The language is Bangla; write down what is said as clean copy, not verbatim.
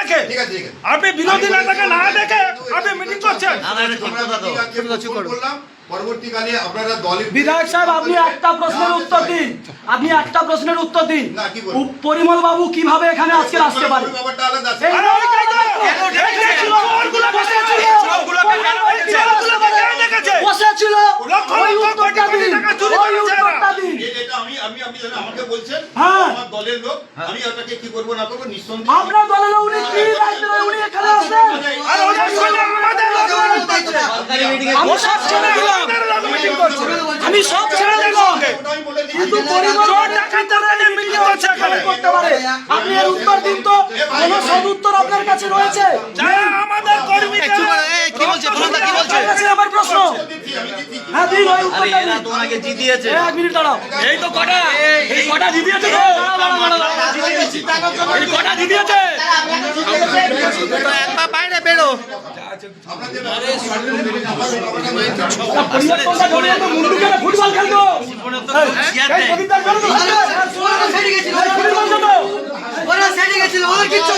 দেখে আপনি বিরোধী নেতাকে না দেখে আপনি মিটিং করছেন। পরবর্তীকালে আপনারা দলের বিধায়ক সাহেব আপনি একটা প্রশ্নের উত্তর দিন, আপনি একটা প্রশ্নের উত্তর দিন। পরিমল বাবু কিভাবে এখানে আজকে আসতে পারে? ব্যাপারটা আলাদা আছে। আরে ওইটাই তো। এই যে চোরগুলো বসেছিল, বসেছিল, লক্ষ ওই লক্ষ কোটি উত্তরটা কোটি দিন, টাকা চুরি ওই করেছে এরা। উত্তরটা দিন। এটা আমি আমাকে বলছেন হ্যাঁ। আমার দলের লোক, আমি ওটাকে কি করব না করব নিঃসন্দেহে। আপনার দলের উনি কি দায়িত্ব নেয়? উনি এখানে আসেন। আর ওদের সঙ্গে আমাদের লোক আমি সব ছেড়ে দিলাম, মিটিং করছে। আমি সব ছেড়ে দিলাম, ওটা আমি বলে দিই। কিন্তু পরিমল চোর ডাকাতদের নিয়ে মিটিং করছে এখানে। করতে পারে। আপনি এর উত্তর দিন তো, কোনো সদ উত্তর আপনার কাছে রয়েছে? যারা আমাদের কর্মীদের কি বলছে প্রধানদা, কি বলছে? আপনার কাছে আমার প্রশ্ন। হ্যাঁ দিন, ওই উত্তরটা দিন। তোমাকে জিতিয়েছে। এক মিনিট দাঁড়াও। এই তো কটা এই কটা জিতিয়েছে তো। এই কটা জিতিয়েছে। এক পা বাইরে বেরো। পরিবর্তনটা করলে তো মুন্ডুকে ফুটবল খেলতো। এই কবিতার বেরো তো। ফুটবল খেলতো। ওরা সেরে গেছিল, ওরা কিচ্ছু